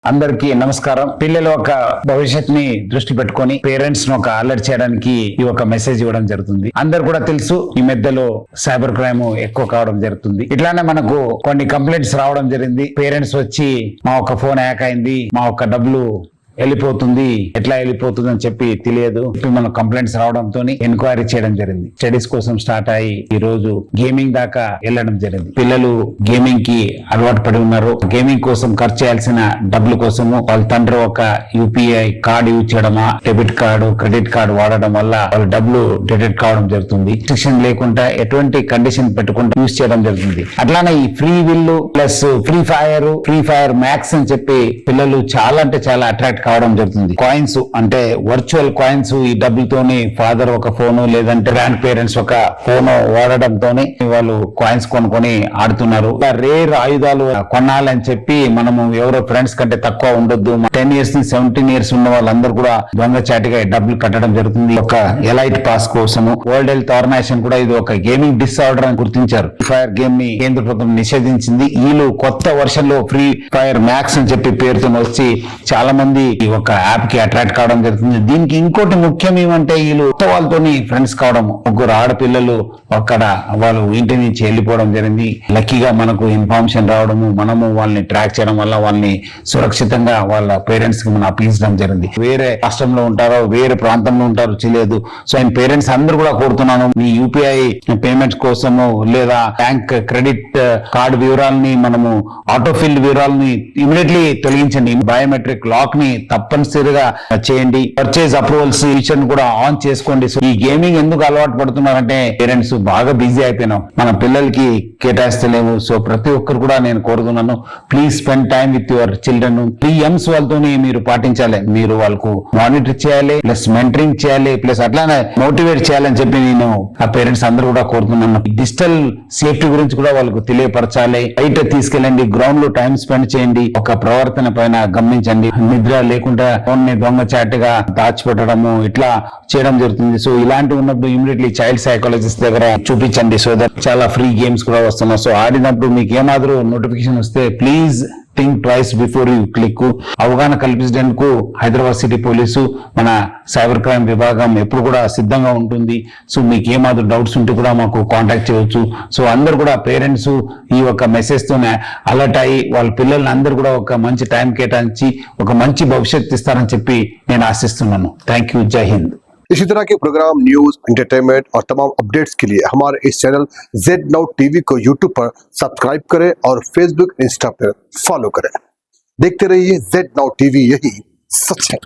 అందరికీ నమస్కారం. పిల్లల ఒక భవిష్యత్తుని దృష్టి పెట్టుకొని పేరెంట్స్ ను ఒక అలర్ట్ చేయడానికి ఈ ఒక మెసేజ్ ఇవ్వడం జరుగుతుంది. అందరు కూడా తెలుసు, ఈ మధ్యలో సైబర్ క్రైమ్ ఎక్కువ కావడం జరుగుతుంది. ఇట్లానే మనకు కొన్ని కంప్లైంట్స్ రావడం జరిగింది. పేరెంట్స్ వచ్చి మా ఒక ఫోన్ హ్యాక్ అయింది, మా ఒక డబ్బులు వెళ్ళిపోతుంది, ఎట్లా వెళ్ళిపోతుంది అని చెప్పి తెలియదు. ఇప్పుడు మన కంప్లైంట్స్ రావడంతో ఎంక్వైరీ చేయడం జరిగింది. స్టడీస్ కోసం స్టార్ట్ అయ్యి ఈ రోజు గేమింగ్ దాకా వెళ్ళడం జరిగింది. పిల్లలు గేమింగ్ కి అలవాటు పడి ఉన్నారు. గేమింగ్ కోసం ఖర్చు చేయాల్సిన డబ్బుల కోసము వాళ్ళ తండ్రి ఒక యూపీఐ కార్డు యూజ్ చేయడమా, డెబిట్ కార్డు, క్రెడిట్ కార్డు వాడడం వల్ల వాళ్ళ డబ్బులు డిడక్ట్ కావడం జరుగుతుంది. రిస్ట్రిక్షన్ లేకుండా ఎటువంటి కండిషన్ పెట్టుకుంటూ యూజ్ చేయడం జరుగుతుంది. అట్లానే ఈ ఫ్రీ విల్లు ప్లస్ ఫ్రీ ఫైర్ మ్యాక్స్ అని చెప్పి పిల్లలు చాలా అంటే చాలా అట్రాక్ట్ కావడం జరుగుతుంది. కాయిన్స్ అంటే వర్చువల్ కాయిన్స్, ఈ డబ్బులతోని ఫాదర్ ఒక ఫోను లేదంటే గ్రాండ్ పేరెంట్స్ ఒక ఫోను వాడడంతోనే వాళ్ళు కాయిన్స్ కొనుక్కొని ఆడుతున్నారు. రేర్ ఆయుధాలు కొనాలని చెప్పి మనము ఎవరో ఫ్రెండ్స్ కంటే తక్కువ ఉండొద్దు, 10 years నుంచి 17 years ఉన్న వాళ్ళందరూ కూడా దొంగచాటిగా డబ్బులు కట్టడం జరుగుతుంది. ఒక ఎలైట్ పాస్ కోసము వరల్డ్ హెల్త్ ఆర్గనైజేషన్ కూడా ఇది ఒక గేమింగ్ డిసార్డర్ అని గుర్తించారు. ఫైర్ గేమ్ ని కేంద్ర ప్రభుత్వం నిషేధించింది. వీళ్ళు కొత్త వర్షన్ లో ఫ్రీ ఫైర్ మ్యాక్స్ అని చెప్పి పేరుతో వచ్చి చాలా మంది ఈ ఒక యాప్ కి అట్రాక్ట్ కావడం జరుగుతుంది. దీనికి ఇంకోటి ముఖ్యం ఏమంటే వీళ్ళు కొత్త వాళ్ళతోని ఫ్రెండ్స్ కావడం. ముగ్గురు ఆడపిల్లలు అక్కడ వాళ్ళు ఇంటి నుంచి వెళ్ళిపోవడం జరిగింది. లక్కీగా మనకు ఇన్ఫర్మేషన్ రావడము, మనము వాళ్ళని ట్రాక్ చేయడం వల్ల వాళ్ళని సురక్షితంగా వాళ్ళ పేరెంట్స్ కి మనం అప్పగించడం జరిగింది. వేరే రాష్ట్రంలో ఉంటారో వేరే ప్రాంతంలో ఉంటారో తెలియదు. సో ఆయన పేరెంట్స్ అందరూ కూడా కోరుతున్నాను, మీ యూపీఐ పేమెంట్స్ కోసము లేదా బ్యాంక్ క్రెడిట్ కార్డు వివరాలని మనము ఆటోఫిల్ వివరాలని ఇమీడియట్లీ తొలగించండి. బయోమెట్రిక్ లాక్ ని తప్పనిసరిగా చేయండి. పర్చేజ్ అప్రూవల్స్ ఫీచర్ కూడా ఆన్ చేసుకోండి. సో ఈ గేమింగ్ ఎందుకు అలవాటు పడుతున్నారంటే పేరెంట్స్ బాగా బిజీ అయిపోయినాం, మన పిల్లలకి కేటాయిస్తలేము. సో ప్రతి ఒక్కరు కూడా నేను కోరుతున్నాను, please spend time with your children. 3 M's వాళ్ళతోని మీరు పాటించాలి. మీరు వాళ్ళకు మానిటర్ చేయాలి, ప్లస్ మెంటరింగ్ చేయాలి, ప్లస్ అట్లానే మోటివేట్ చేయాలని చెప్పి నేను ఆ పేరెంట్స్ అందరూ కూడా కోరుతున్నాను. డిజిటల్ సేఫ్టీ గురించి కూడా వాళ్ళకు తెలియపరచాలి. బయట తీసుకెళ్ళండి, గ్రౌండ్ లో టైం స్పెండ్ చేయండి, ఒక ప్రవర్తన పైన గమనించండి. నిద్ర లేకుండా ఫోన్ ని దొంగచాటుగా దాచిపెట్టడము ఇట్లా చేయడం జరుగుతుంది. సో ఇలాంటివి ఉన్నప్పుడు ఇమీడియట్లీ చైల్డ్ సైకాలజిస్ట్ దగ్గర చూపించండి. సో దట్ చాలా ఫ్రీ గేమ్స్ కూడా వస్తున్నాయి. సో ఆడినప్పుడు మీకు ఏమాత్రం నోటిఫికేషన్ వస్తే please think twice before you click. అవగాహన కల్పించడానికి హైదరాబాద్ సిటీ పోలీసు మన సైబర్ క్రైమ్ విభాగం ఎప్పుడు కూడా సిద్ధంగా ఉంటుంది. సో మీకు ఏమాత్రం డౌట్స్ ఉంటే కూడా మాకు కాంటాక్ట్ చేయవచ్చు. సో అందరు కూడా పేరెంట్స్ ఈ ఒక మెసేజ్ తోనే అలర్ట్ అయ్యి వాళ్ళ పిల్లల్ని అందరూ కూడా ఒక మంచి టైం కేటాయించి ఒక మంచి భవిష్యత్తు ఇస్తారని చెప్పి నేను ఆశిస్తున్నాను. Thank you. జై హింద్. इसी तरह के प्रोग्राम, न्यूज, एंटरटेनमेंट और तमाम अपडेट्स के लिए हमारे इस चैनल Z Now TV को YouTube पर सब्सक्राइब करें और Facebook, इंस्टा पर फॉलो करें। देखते रहिए Z Now TV, यही सच है।